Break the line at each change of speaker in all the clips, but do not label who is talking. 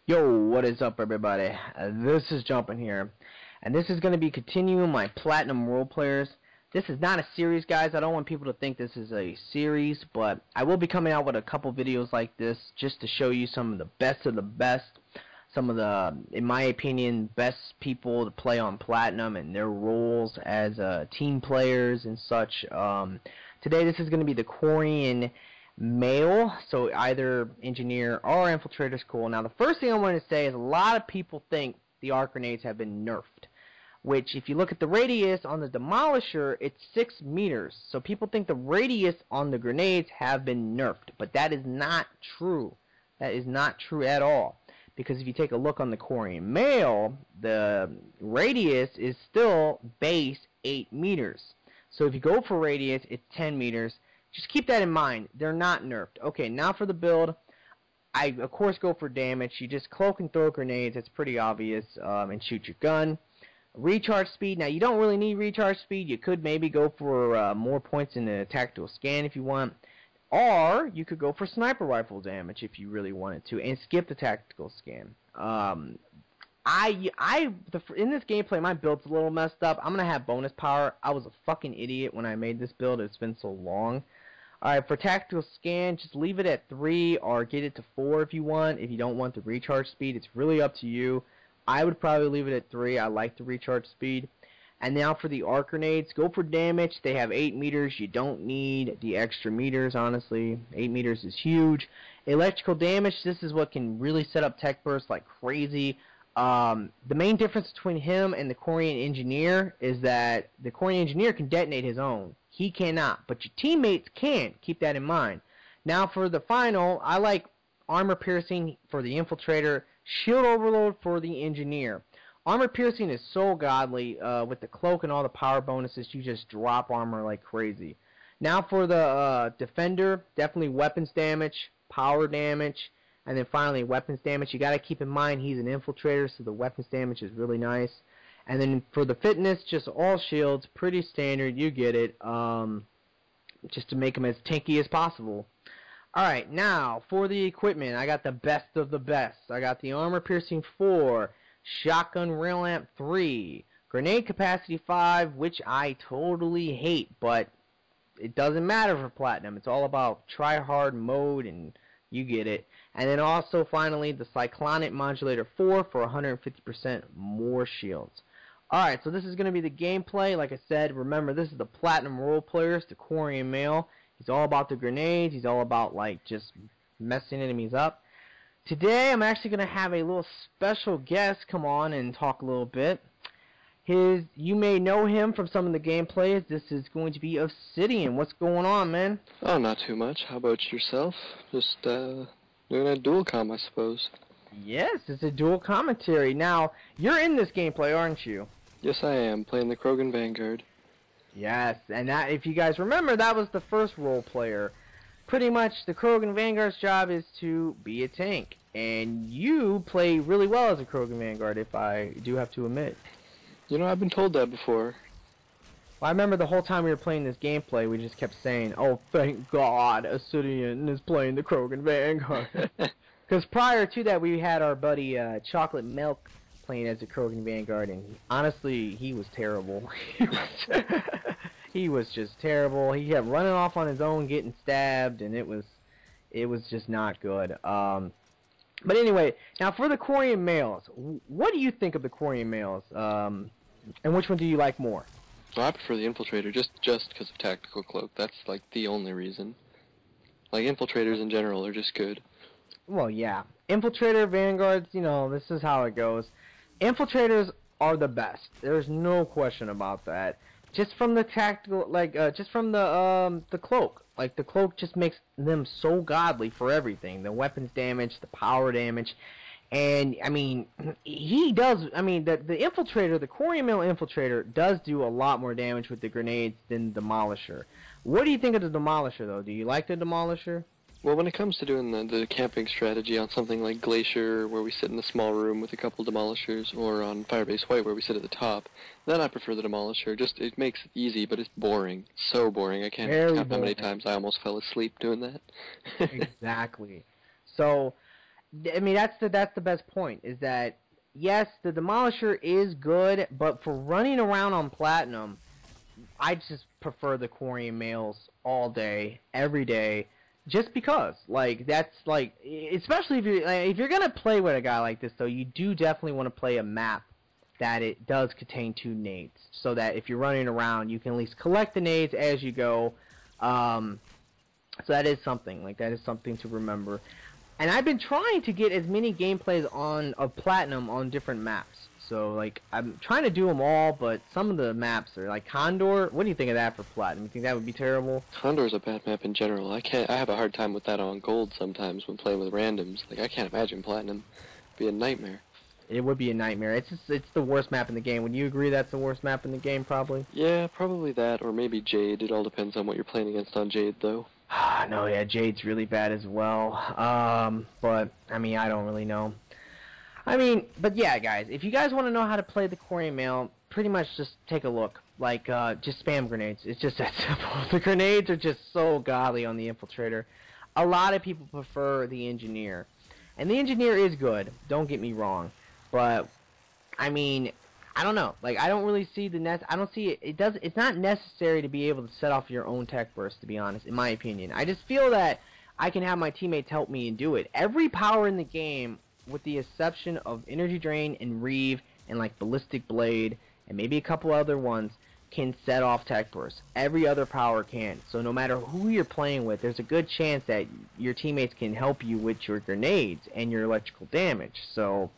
Yo, what is up everybody? This is Jumpin here, and this is going to be continuing my Platinum Role Players. This is not a series, guys. I don't want people to think this is a series, but I will be coming out with a couple videos like this just to show you some of the best, some of the, in my opinion, best people to play on Platinum and their roles as team players and such. Today this is going to be the Quarian male, so either engineer or infiltrator is cool. Now the first thing I want to say is a lot of people think the arc grenades have been nerfed, which if you look at the radius on the demolisher, it's 6 meters. So people think the radius on the grenades have been nerfed, but that is not true. That is not true at all, because if you take a look on the Quarian male, the radius is still base 8 meters. So if you go for radius, it's 10 meters. Just keep that in mind. They're not nerfed. Okay, now for the build, I of course go for damage. You just cloak and throw grenades. It's pretty obvious, and shoot your gun. Recharge speed. Now you don't really need recharge speed. You could maybe go for more points in the tactical scan if you want, or you could go for sniper rifle damage if you really wanted to, and skip the tactical scan. In this gameplay, my build's a little messed up. I'm gonna have bonus power. I was a fucking idiot when I made this build. It's been so long. Alright, for tactical scan, just leave it at 3 or get it to 4 if you want. If you don't want the recharge speed, it's really up to you. I would probably leave it at 3. I like the recharge speed. And now for the arc grenades, go for damage. They have 8 meters. You don't need the extra meters, honestly. 8 meters is huge. Electrical damage, this is what can really set up tech bursts like crazy. The main difference between him and the Quarian engineer is that the Quarian engineer can detonate his own. He cannot, but your teammates can. Keep that in mind. Now for the final, I like armor piercing for the infiltrator, shield overload for the engineer. Armor piercing is so godly with the cloak and all the power bonuses. You just drop armor like crazy. Now for the defender, definitely weapons damage, power damage, and then finally weapons damage. You got to keep in mind he's an infiltrator, so the weapons damage is really nice. And then for the fitness, just all shields, pretty standard, you get it, just to make them as tanky as possible. Alright, now for the equipment, I got the best of the best. I got the armor piercing 4, shotgun rail lamp 3, grenade capacity 5, which I totally hate, but it doesn't matter for Platinum. It's all about try hard mode, and you get it. And then also finally the cyclonic modulator 4 for 150% more shields. Alright, so this is going to be the gameplay. Like I said, remember, this is the Platinum Role Players, the Quarian male. He's all about the grenades. He's all about, like, just messing enemies up. Today, I'm actually going to have a little special guest come on and talk a little bit. You may know him from some of the gameplays. This is going to be Obsidian. What's going on, man?
Oh, not too much. How about yourself? Just, doing a dual comm, I suppose.
Yes, it's a dual commentary. Now, you're in this gameplay, aren't you?
Yes, I am, playing the Cororean Vanguard.
Yes, and that, if you guys remember, that was the first role player. Pretty much, the Cororean Vanguard's job is to be a tank. And you play really well as a Cororean Vanguard, if I do have to admit.
You know, I've been told that before.
Well, I remember the whole time we were playing this gameplay, we just kept saying, oh, thank God, Obsidian is playing the Cororean Vanguard. Because prior to that, we had our buddy Chocolate Milk playing as a Cororean Vanguard, and honestly, he was terrible. He was just terrible. He kept running off on his own, getting stabbed, and it was just not good. But anyway, now for the Quarian males, what do you think of the Quarian males, and which one do you like more?
Well, I prefer the Infiltrator, just because of Tactical Cloak. That's, like, the only reason. Like, Infiltrators in general are just good.
Well, yeah. Infiltrator, Vanguards, you know, this is how it goes. Infiltrators are the best. There's no question about that. Just from the tactical, like, just from the cloak. Like, the cloak just makes them so godly for everything. The weapons damage, the power damage. And, I mean, he does, I mean, the Infiltrator, the Quarian male Infiltrator, does do a lot more damage with the grenades than the Demolisher. What do you think of the Demolisher, though? Do you like the Demolisher?
Well, when it comes to doing the camping strategy on something like Glacier, where we sit in a small room with a couple Demolishers, or on Firebase White, where we sit at the top, then I prefer the Demolisher. Just, it makes it easy, but it's boring. So boring. I can't count how many times I almost fell asleep doing that.
Exactly. So, I mean, that's the best point, is that, yes, the Demolisher is good, but for running around on Platinum, I just prefer the Quarian males all day, every day, just because. Like, that's, like, especially if you're going to play with a guy like this, though, you do definitely want to play a map that it does contain 2 nades, so that if you're running around, you can at least collect the nades as you go. So that is something. Like, that is something to remember. And I've been trying to get as many gameplays of Platinum on different maps. So, like, I'm trying to do them all, but some of the maps are, like, Condor. What do you think of that for Platinum? You think that would be terrible?
Condor's a bad map in general. I have a hard time with that on Gold sometimes when playing with randoms. Like, I can't imagine Platinum. It'd be a nightmare.
It would be a nightmare. It's the worst map in the game. Would you agree that's the worst map in the game, probably?
Yeah, probably that, or maybe Jade. It all depends on what you're playing against on Jade, though.
No, yeah, Jade's really bad as well. But, I mean, I don't really know. I mean, but yeah, guys, if you guys want to know how to play the Quarian male, pretty much just take a look. Like, just spam grenades. It's just that simple. The grenades are just so godly on the Infiltrator. A lot of people prefer the Engineer. And the Engineer is good, don't get me wrong. But, I mean, I don't know. Like, I don't really see I don't see it. It's not necessary to be able to set off your own tech burst, to be honest, in my opinion. I just feel that I can have my teammates help me and do it. Every power in the game, with the exception of Energy Drain and Reeve and, like, Ballistic Blade and maybe a couple other ones, can set off tech burst. Every other power can. So no matter who you're playing with, there's a good chance that your teammates can help you with your grenades and your electrical damage. So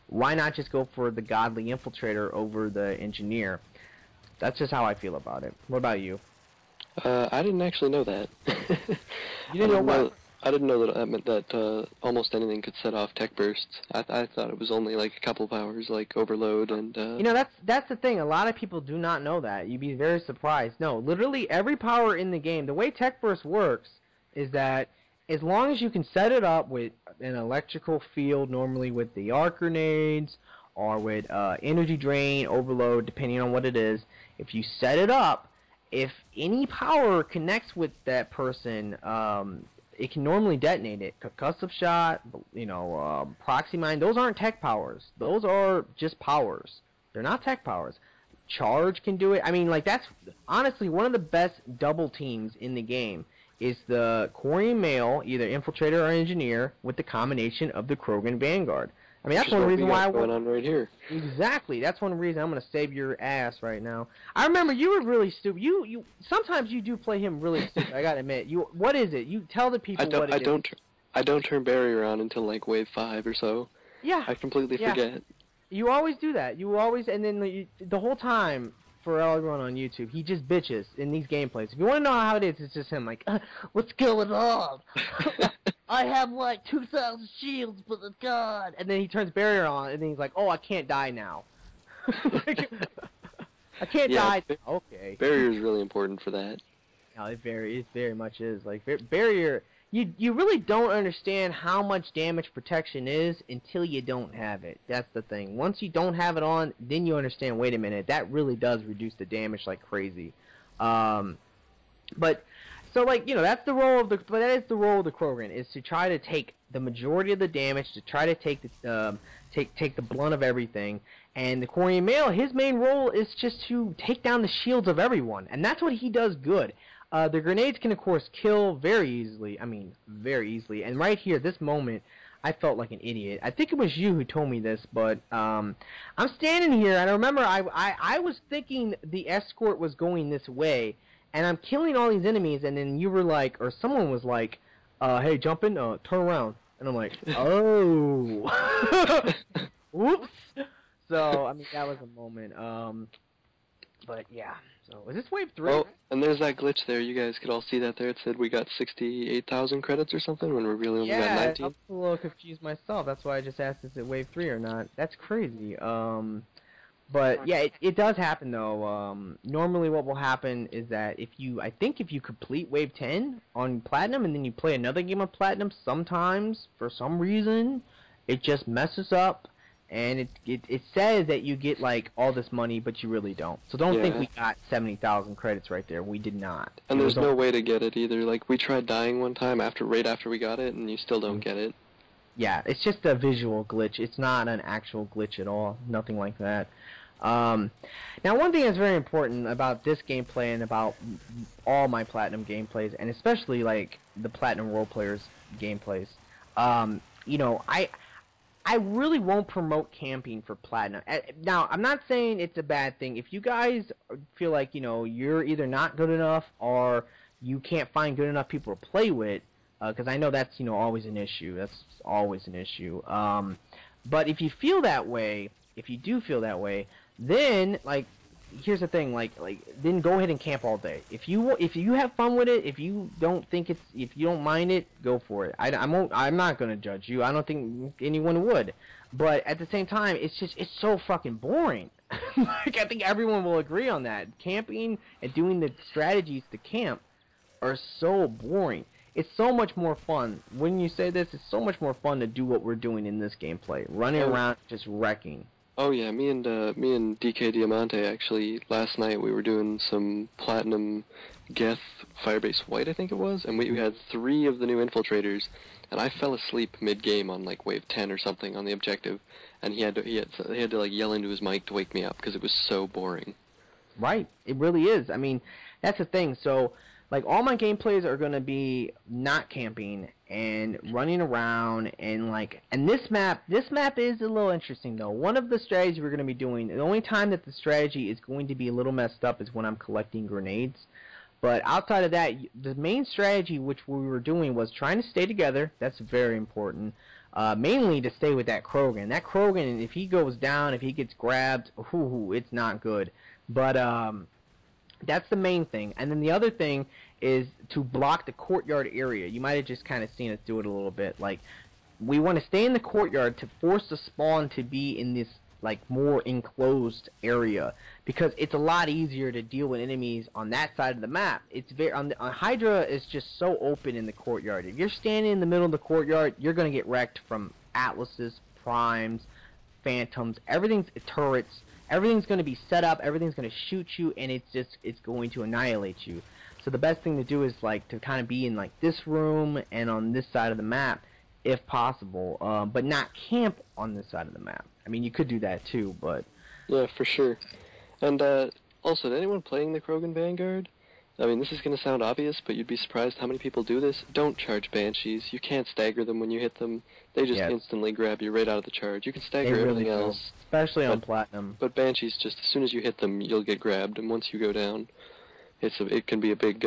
why not just go for the godly Infiltrator over the Engineer? That's just how I feel about it. What about you?
I didn't actually know that.
You didn't know what?
I didn't know that that meant that almost anything could set off tech bursts. I thought it was only like a couple powers, like Overload and...
You know, that's the thing. A lot of people do not know that. You'd be very surprised. No, literally every power in the game, the way tech burst works is that as long as you can set it up with an electrical field, normally with the arc grenades or with energy drain, overload, depending on what it is, if you set it up, if any power connects with that person, it can normally detonate it. Concussive shot, you know, proxy mine, those aren't tech powers. Those are just powers. They're not tech powers. Charge can do it. I mean, like, that's honestly one of the best double teams in the game. Is the Quarian male, either Infiltrator or Engineer, with the combination of the Krogan Vanguard. I mean, that's one reason why I
going on right here.
Exactly. That's one reason I'm gonna save your ass right now. I remember you were really stupid. You sometimes you do play him really stupid. I gotta admit. What is it? You tell the people what it is.
I don't turn barrier on until like wave 5 or so.
Yeah.
I completely forget.
You always do that. You always, and then the whole time. For everyone on YouTube, he just bitches in these gameplays. If you want to know how it is, it's just him like, what's going on? I have like 2,000 shields, but the god. And then he turns barrier on, and then he's like, oh, I can't die now. I can't die. Okay.
Barrier is really important for that.
No, it very much is. Like barrier, you really don't understand how much damage protection is until you don't have it. That's the thing. Once you don't have it on, then you understand, wait a minute, that really does reduce the damage like crazy. But so, like, you know, that is the role of the Krogan, is to try to take the majority of the damage, to try to take the take the blunt of everything. And the Quarian male, his main role is just to take down the shields of everyone, and that's what he does good. The grenades can, of course, kill very easily. I mean, very easily. And right here, this moment, I felt like an idiot. I think it was you who told me this, but I'm standing here, and I remember I was thinking the escort was going this way, and I'm killing all these enemies, and then you were like, or someone was like, hey, Jumpin', turn around. And I'm like, oh. Whoops. So, I mean, that was a moment. But, yeah. So, is this wave 3?
Oh, and there's that glitch there. You guys could all see that there. It said we got 68,000 credits or something when we really only got 19.
Yeah, I'm a little confused myself. That's why I just asked, is it wave 3 or not? That's crazy. But, yeah, it does happen, though. Normally what will happen is that if you complete wave 10 on Platinum and then you play another game of Platinum, sometimes, for some reason, it just messes up. And it says that you get, like, all this money, but you really don't. So don't think we got 70,000 credits right there. We did not.
And there's no way to get it either. Like, we tried dying one time right after we got it, and you still don't get it.
Yeah, it's just a visual glitch. It's not an actual glitch at all. Nothing like that. Now, one thing that's very important about this gameplay and about all my Platinum gameplays, and especially like the Platinum role players gameplays, you know, I really won't promote camping for Platinum. Now, I'm not saying it's a bad thing. If you guys feel like, you know, you're either not good enough or you can't find good enough people to play with, because I know that's, you know, always an issue. That's always an issue. But if you feel that way, if you do feel that way, then, like, here's the thing, then go ahead and camp all day. If you have fun with it, if you don't mind it, go for it. I'm not gonna judge you. I don't think anyone would. But at the same time, it's so fucking boring. Like, I think everyone will agree on that. Camping and doing the strategies to camp are so boring. It's so much more fun. When you say this, it's so much more fun to do what we're doing in this gameplay. Running around, just wrecking.
Oh yeah, me and DK Diamante actually last night we were doing some Platinum Geth Firebase White, I think it was, and we had 3 of the new infiltrators, and I fell asleep mid-game on like wave 10 or something on the objective, and he had to like yell into his mic to wake me up because it was so boring. Right,
it really is. I mean, that's the thing. So, like, all my gameplays are going to be not camping and running around, and like, and this map is a little interesting though. One of the strategies we're going to be doing, the only time that the strategy is going to be a little messed up is when I'm collecting grenades. But outside of that, the main strategy which we were doing was trying to stay together. That's very important. Mainly to stay with that Krogan. That Krogan, if he goes down, if he gets grabbed, it's not good. But that's the main thing. And then the other thing is to block the courtyard area. You might have just kind of seen us do it a little bit. Like, we want to stay in the courtyard to force the spawn to be in this, like, more enclosed area, because it's a lot easier to deal with enemies on that side of the map. It's very on Hydra is just so open in the courtyard. If you're standing in the middle of the courtyard, you're gonna get wrecked from Atlases, Primes, Phantoms, turrets. Everything's going to be set up, everything's going to shoot you, and it's going to annihilate you. So the best thing to do is, like, to kind of be in, like, this room and on this side of the map, if possible, but not camp on this side of the map. I mean, you could do that too, but...
Yeah, for sure. And, also, to anyone playing the Krogan Vanguard, I mean, this is going to sound obvious, but you'd be surprised how many people do this. Don't charge Banshees. You can't stagger them when you hit them. They just instantly grab you right out of the charge. You can stagger everything else.
Especially on Platinum.
But Banshees, just as soon as you hit them, you'll get grabbed, and once you go down, it can be a big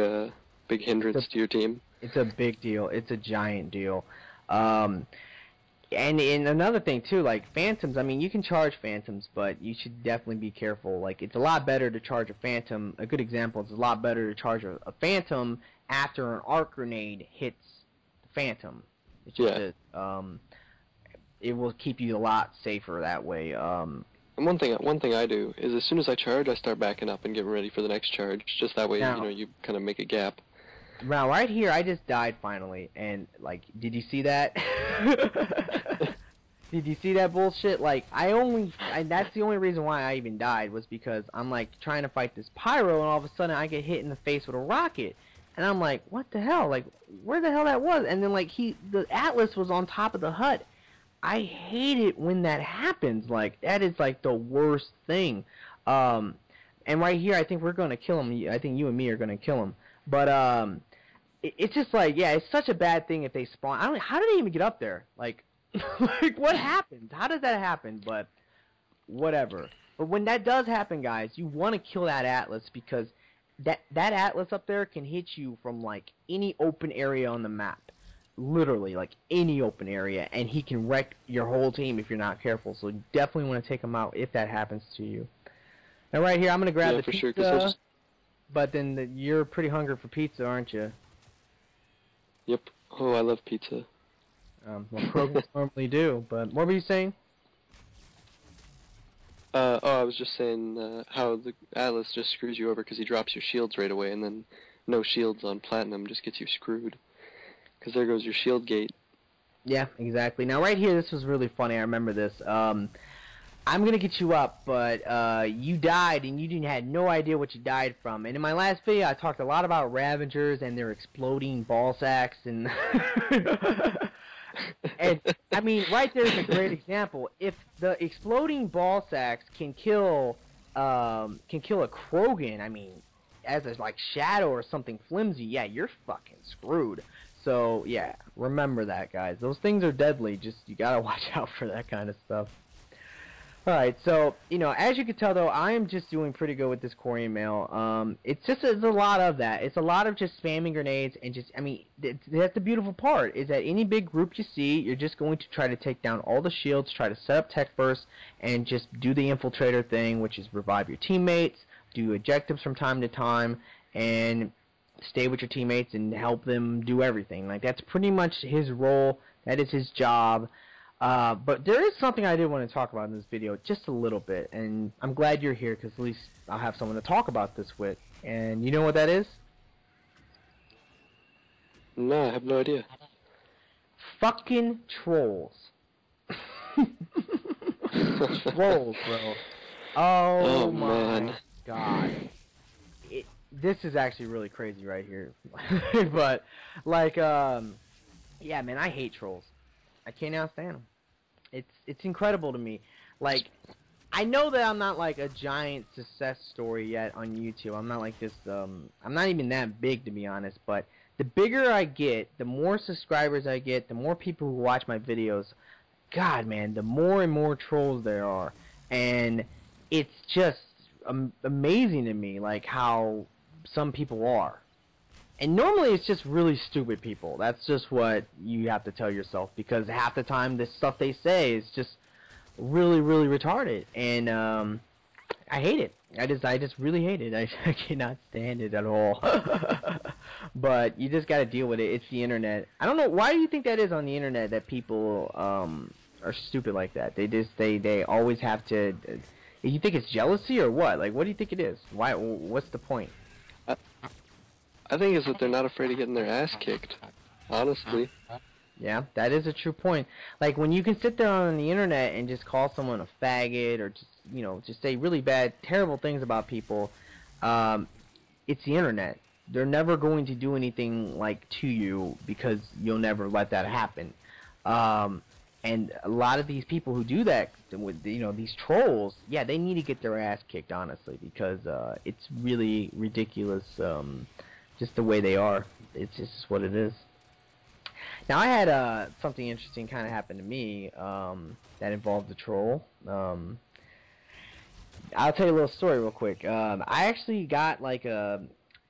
hindrance to your team.
It's a big deal. It's a giant deal. And another thing too, like Phantoms, I mean, you can charge Phantoms, but you should definitely be careful. Like, it's a lot better to charge a Phantom. A good example is a lot better to charge a Phantom after an arc grenade hits the Phantom. It's just it will keep you a lot safer that way. And
one thing I do is as soon as I charge, I start backing up and getting ready for the next charge. Just that way, you kind of make a gap.
Now, right here, I just died finally, and, like, did you see that? Did you see that bullshit? Like, that's the only reason why I even died, was because I'm, like, trying to fight this pyro, and all of a sudden I get hit in the face with a rocket. And I'm like, what the hell? Like, where the hell that was? And then, like, the Atlas was on top of the hut. I hate it when that happens. Like, that is, like, the worst thing. And right here, I think we're going to kill him. I think you and me are going to kill him. But, it's just like, yeah, it's such a bad thing if they spawn. How did they even get up there? Like, like, what happened? How does that happen? But whatever. But when that does happen, guys, you want to kill that Atlas, because that Atlas up there can hit you from, like, any open area on the map. Literally, like, any open area, and he can wreck your whole team if you're not careful. So you definitely want to take him out if that happens to you. Now, right here, I'm gonna grab the pizza. Sure, but then you're pretty hungry for pizza, aren't you?
Yep. Oh, I love pizza.
Well, Krogans normally do, but what were you saying?
I was just saying how the Atlas just screws you over because he drops your shields right away, and then no shields on Platinum just gets you screwed. Because there goes your shield gate.
Yeah, exactly. Now, right here, this was really funny. I remember this. I'm going to get you up, but you died, and you had no idea what you died from. And in my last video, I talked a lot about Ravagers and their exploding ball sacks. And And I mean, right there's a great example. If the exploding ball sacks can kill a Krogan, I mean, as a like shadow or something flimsy, yeah, you're fucking screwed. So yeah, remember that, guys. Those things are deadly. Just you gotta watch out for that kind of stuff. Alright, so, you know, as you can tell, though, I am just doing pretty good with this Quarian mail. It's a lot of that. It's a lot of just spamming grenades and just, I mean, that's the beautiful part, is that any big group you see, you're just going to try to take down all the shields, try to set up tech bursts, and just do the infiltrator thing, which is revive your teammates, do objectives from time to time, and stay with your teammates and help them do everything. Like, that's pretty much his role. That is his job. But there is something I did want to talk about in this video, just a little bit, and I'm glad you're here, because at least I'll have someone to talk about this with. And you know what that is?
No, I have no idea.
Fucking trolls. Trolls, bro. Oh my
man.
God. This is actually really crazy right here. But, like, yeah, man, I hate trolls. I can't stand them. It's incredible to me. Like, I know that I'm not like a giant success story yet on YouTube. I'm not like this. I'm not even that big, to be honest. But the bigger I get, the more subscribers I get, the more people who watch my videos. God, man, the more and more trolls there are, and it's just amazing to me, like how some people are. And normally it's just really stupid people. That's just what you have to tell yourself, because half the time the stuff they say is just really, really retarded. And I hate it. I just really hate it. I cannot stand it at all. But you just gotta deal with it. It's the internet. I don't know, why do you think that is on the internet, that people are stupid like that? They always have to. You think it's jealousy or what? Like, what do you think it is? Why? What's the point?
I think it's that they're not afraid of getting their ass kicked, honestly.
Yeah, that is a true point. Like, when you can sit there on the internet and just call someone a faggot, or just, you know, just say really bad, terrible things about people, it's the internet. They're never going to do anything, like, to you, because you'll never let that happen. And a lot of these people who do that, with, you know, these trolls, yeah, they need to get their ass kicked, honestly, because it's really ridiculous. Just the way they are. It's just what it is. Now, I had something interesting kind of happen to me that involved a troll. I'll tell you a little story real quick. I actually got like I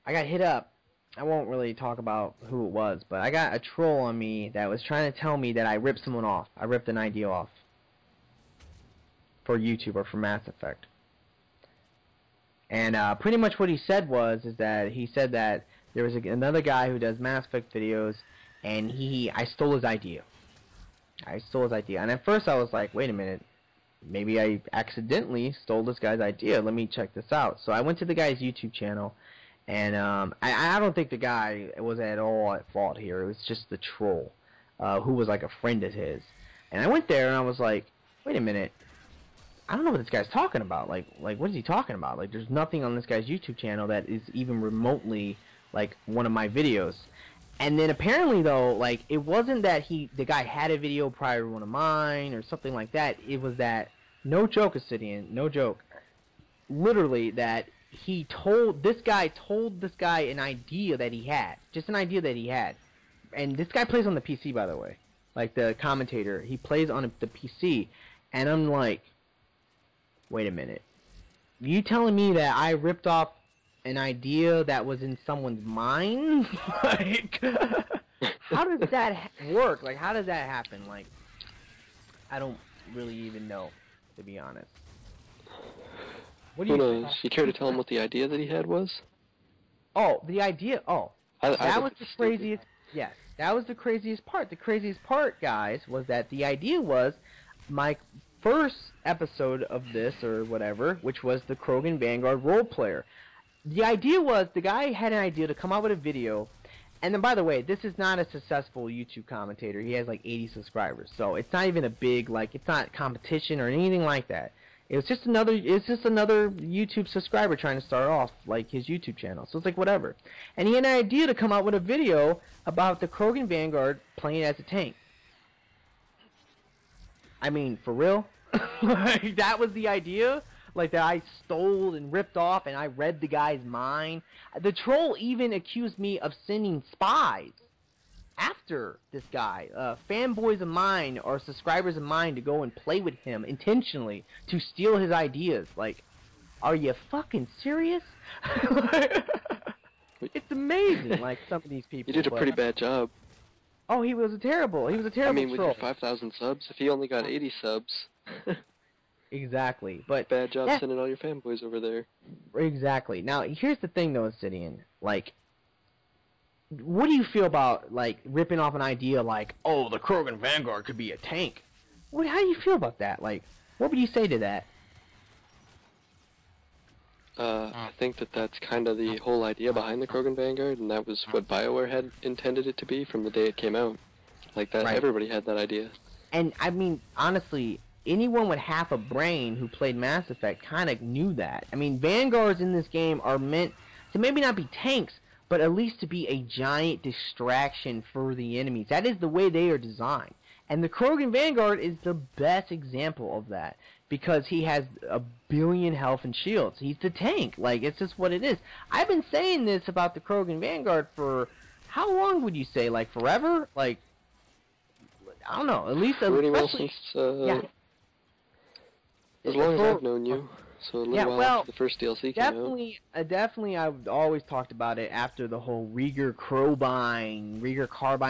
got hit up. I won't really talk about who it was, but I got a troll on me that was trying to tell me that I ripped someone off. I ripped an idea off for YouTube or for Mass Effect. And pretty much what he said is that he said that there was another guy who does Mass Effect videos, and I stole his idea. I stole his idea. And at first I was like, wait a minute, maybe I accidentally stole this guy's idea. Let me check this out. So I went to the guy's YouTube channel, and I don't think the guy was at all at fault here. It was just the troll, who was like a friend of his. And I went there and I was like, wait a minute, I don't know what this guy's talking about. Like what is he talking about? Like, there's nothing on this guy's YouTube channel that is even remotely like one of my videos. And then apparently, though, like, it wasn't that the guy had a video prior to one of mine or something like that. It was that, no joke, Acidian, no joke, literally, that this guy told this guy an idea that he had, just an idea that he had. And this guy plays on the PC, by the way, like the commentator, he plays on the PC, and I'm like, wait a minute, you telling me that I ripped off an idea that was in someone's mind? Like, how does that work? Like, how does that happen? Like, I don't really even know, to be honest. What do you think?
You care to tell him what the idea that he had was?
Oh, the idea. Oh, that was the craziest. Yes, that was the craziest part. The craziest part, guys, was that the idea was my first episode of this or whatever, which was the Krogan Vanguard role player. The idea was, the guy had an idea to come out with a video, and then, by the way, this is not a successful YouTube commentator. He has like 80 subscribers, so it's not even a big, like, it's not competition or anything like that. It's just another YouTube subscriber trying to start off like his YouTube channel. So it's like, whatever. And he had an idea to come out with a video about the Krogan Vanguard playing as a tank. I mean, for real? Like, that was the idea? Like, that I stole and ripped off and I read the guy's mind? The troll even accused me of sending spies after this guy. Fanboys of mine or subscribers of mine to go and play with him intentionally to steal his ideas. Like, are you fucking serious? It's amazing, like, some of these people.
You did a pretty bad job.
Oh, he was a terrible troll.
I mean, with your 5,000 subs, if he only got 80 subs...
Exactly, but...
Bad job sending all your fanboys over there.
Exactly. Now, here's the thing, though, Obsidian. Like, what do you feel about, like, ripping off an idea like, oh, the Krogan Vanguard could be a tank? How do you feel about that? Like, what would you say to that?
I think that that's kind of the whole idea behind the Krogan Vanguard, and that was what BioWare had intended it to be from the day it came out. Like that, right. Everybody had that idea.
And, I mean, honestly, anyone with half a brain who played Mass Effect kind of knew that. I mean, Vanguards in this game are meant to maybe not be tanks, but at least to be a giant distraction for the enemies. That is the way they are designed. And the Krogan Vanguard is the best example of that, because he has a billion health and shields. He's the tank. Like, it's just what it is. I've been saying this about the Krogan Vanguard for, how long would you say? Like, forever? Like, I don't know. At least...
Pretty well since, yeah. As long as I've known you. So a little while after the first DLC came out.
Definitely, I've always talked about it after the whole Rieger Carbine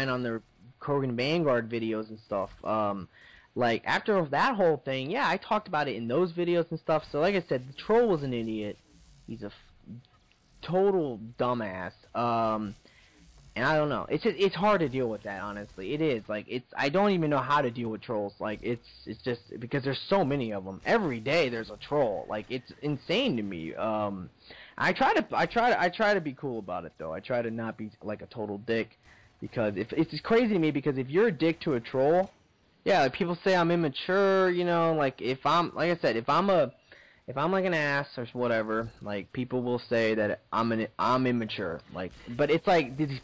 on the Krogan Vanguard videos and stuff. Like, after that whole thing, yeah, I talked about it in those videos and stuff. So, like I said, the troll was an idiot. He's a total dumbass. And I don't know. It's hard to deal with that, honestly. It is. Like, I don't even know how to deal with trolls. Like, it's just because there's so many of them. Every day there's a troll. Like, it's insane to me. I try to be cool about it, though. I try to not be like a total dick, because it's crazy to me, because if you're a dick to a troll, yeah, like, people say I'm immature, you know, like, if I'm like an ass or whatever, like, people will say that I'm immature. Like, but it's like these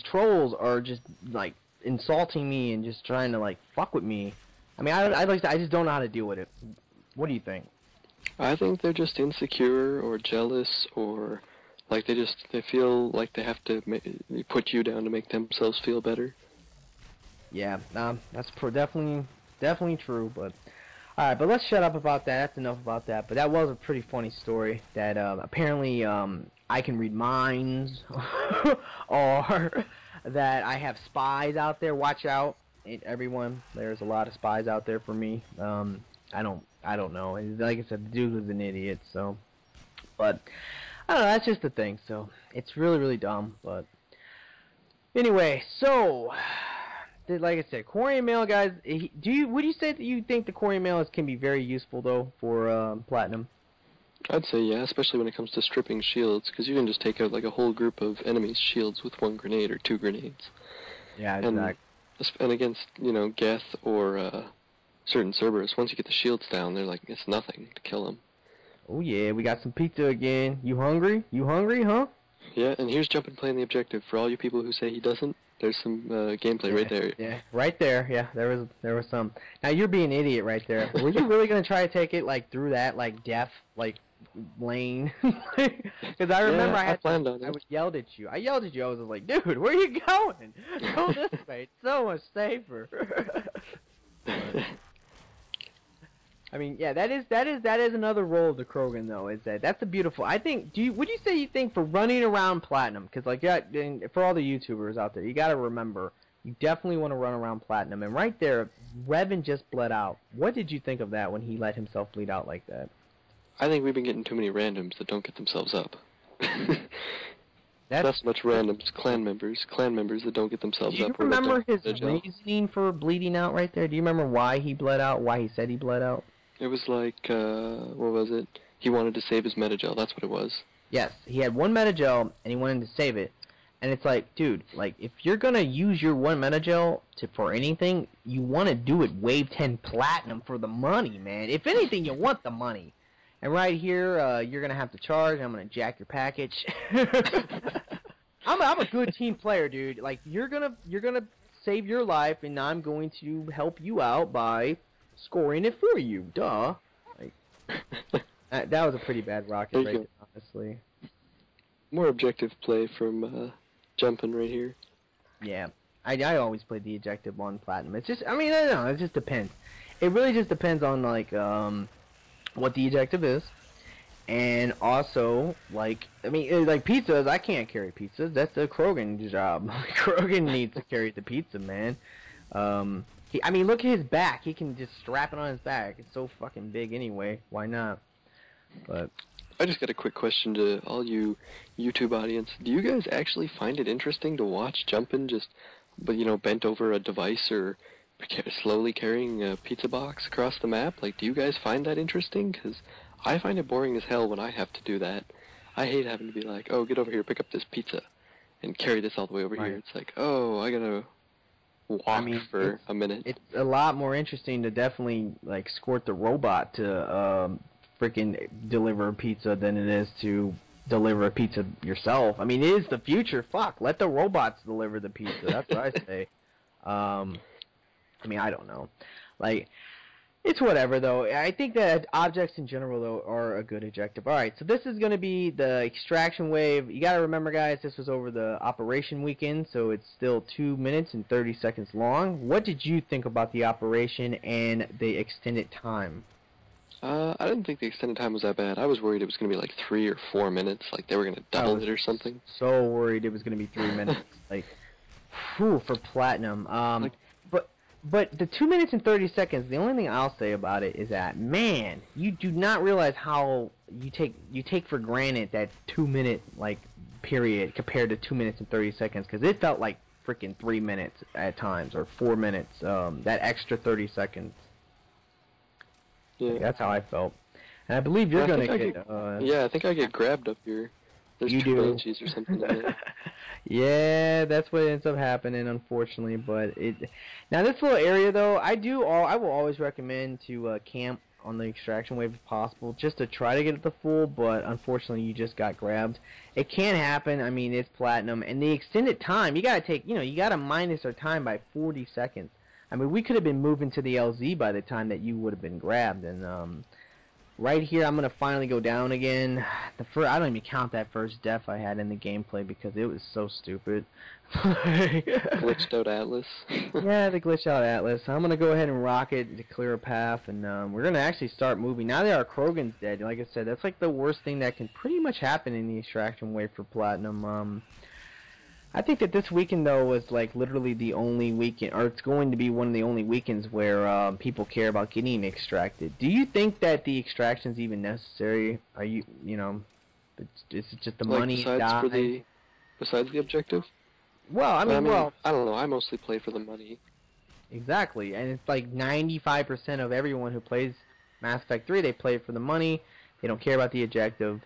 trolls are just like insulting me and just trying to like fuck with me. I mean, I just don't know how to deal with it. What do you think?
I think they're just insecure or jealous, or like they feel like they have to put you down to make themselves feel better. Yeah,
that's definitely true, but. Alright, but let's shut up about that. That's enough about that. But that was a pretty funny story that apparently I can read minds or that I have spies out there. Watch out, everyone. There's a lot of spies out there for me. I don't know. Like I said, the dude was an idiot, so. But I don't know, that's just the thing. So it's really, really dumb, but anyway, so like I said, Quarian mail, guys. Would you say that you think the Quarian mail can be very useful though for platinum?
I'd say yeah, especially when it comes to stripping shields, because you can just take out like a whole group of enemies' shields with one grenade or two grenades.
Yeah, exactly.
And against Geth or certain Cerberus, once you get the shields down, they're like it's nothing to kill them.
Oh yeah, we got some pizza again. You hungry? You hungry, huh?
Yeah, and here's Jumpin playing the objective for all you people who say he doesn't. There's some gameplay right there.
Yeah, right there. Yeah, there was some. Now you're being an idiot right there. Were you really gonna try to take it like through that like death lane? Because I remember I
planned on it.
I yelled at you. I was just like, dude, where are you going? Go this way. It's so much safer. I mean, yeah, that is another role of the Krogan though. Is that's a beautiful. I think. Would you say you think for running around platinum? Because like for all the YouTubers out there, you got to remember, you definitely want to run around platinum. And right there, Revan just bled out. What did you think of that when he let himself bleed out like that?
I think we've been getting too many randoms that don't get themselves up. That's much randoms, clan members that don't get themselves up.
Do you remember his reasoning for bleeding out right there? Do you remember why he bled out? Why he said he bled out?
It was like, what was it? He wanted to save his metagel, that's what it was.
Yes, he had one metagel, and he wanted to save it. And it's like, dude, like, if you're gonna use your one metagel for anything, you want to do it wave 10 platinum for the money, man. If anything, you want the money. And right here, you're gonna have to charge, I'm gonna jack your package. I'm a good team player, dude. Like, you're gonna save your life, and I'm going to help you out by scoring it for you, duh. Like, that was a pretty bad rocket right there, honestly.
More objective play from Jumpin' right here.
Yeah, I always play the objective on Platinum. It's just, I mean, I don't know, it just depends. It really just depends on, like, what the objective is. And also, like, I mean, like, pizzas, I can't carry pizzas. That's the Quarian's job. Quarian needs to carry the pizza, man. I mean, look at his back. He can just strap it on his back. It's so fucking big anyway. Why not? But
I just got a quick question to all you YouTube audience. Do you guys actually find it interesting to watch Jumpin' just, but you know, bent over a device or slowly carrying a pizza box across the map? Like, do you guys find that interesting? Because I find it boring as hell when I have to do that. I hate having to be like, oh, get over here, pick up this pizza, and carry this all the way over here. It's like, oh, I gotta walk for a minute.
It's a lot more interesting to definitely, like, escort the robot to freaking deliver a pizza than it is to deliver a pizza yourself. I mean, it is the future. Fuck, let the robots deliver the pizza. That's what I say. I mean, I don't know. Like, it's whatever, though. I think that objects in general, though, are a good objective. Alright, so this is going to be the extraction wave. You got to remember, guys, this was over the operation weekend, so it's still 2 minutes and 30 seconds long. What did you think about the operation and the extended time?
I didn't think the extended time was that bad. I was worried it was going to be like 3 or 4 minutes, like they were going to double it or something.
So worried it was going to be 3 minutes. Like, whew, for Platinum. But the 2 minutes and 30 seconds, the only thing I'll say about it is that, man, you do not realize how you take for granted that 2 minute, like, period compared to 2 minutes and 30 seconds, because it felt like freaking 3 minutes at times, or 4 minutes, that extra 30 seconds. Yeah. That's how I felt. And I believe you're going to get...
yeah, I think I get grabbed up here. There's trail cheese or something in there.
Yeah, that's what ends up happening, unfortunately. But now this little area, though, I will always recommend to camp on the extraction wave if possible, just to try to get it to full. But unfortunately, you just got grabbed. It can happen. I mean, it's Platinum, and the extended time, you gotta minus our time by 40 seconds. I mean, we could have been moving to the LZ by the time that you would have been grabbed, and right here, I'm going to finally go down again. I don't even count that first death I had in the gameplay because it was so stupid.
Glitched out Atlas.
Yeah, the glitched out Atlas. I'm going to go ahead and rock it to clear a path, and we're going to actually start moving. Now that our Krogan's dead, like I said, that's like the worst thing that can pretty much happen in the extraction wave for Platinum. I think that this weekend, though, was like literally the only weekend, or it's going to be one of the only weekends where people care about getting extracted. Do you think that the extraction's even necessary? Are you know, is it just the money?
Besides the objective?
Well, I mean,
I don't know. I mostly play for the money.
Exactly, and it's like 95% of everyone who plays Mass Effect 3, they play for the money. They don't care about the objective.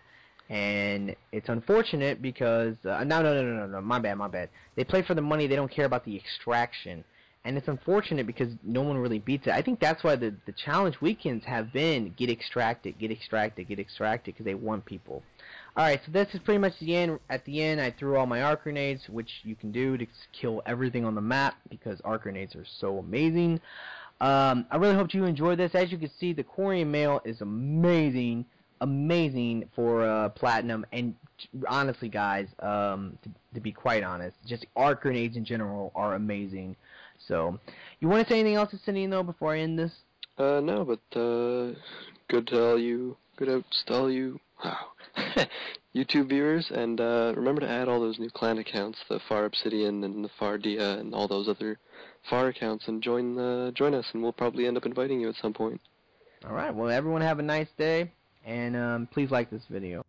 And it's unfortunate because no, my bad. They play for the money. They don't care about the extraction, and it's unfortunate because no one really beats it. I think that's why the challenge weekends have been get extracted, because they want people. All right, so this is pretty much the end. At the end, I threw all my arc grenades, which you can do to kill everything on the map because arc grenades are so amazing. I really hope you enjoyed this. As you can see, the Quarian mail is amazing for Platinum, and honestly, guys, to be quite honest, just arc grenades in general are amazing. So, you want to say anything else to Cindy, though, before I end this?
No, but good to all you YouTube viewers, and remember to add all those new clan accounts, the Far Obsidian and the Far Dia and all those other Far accounts, and join us, and we'll probably end up inviting you at some point.
All right, well, everyone have a nice day. And please like this video.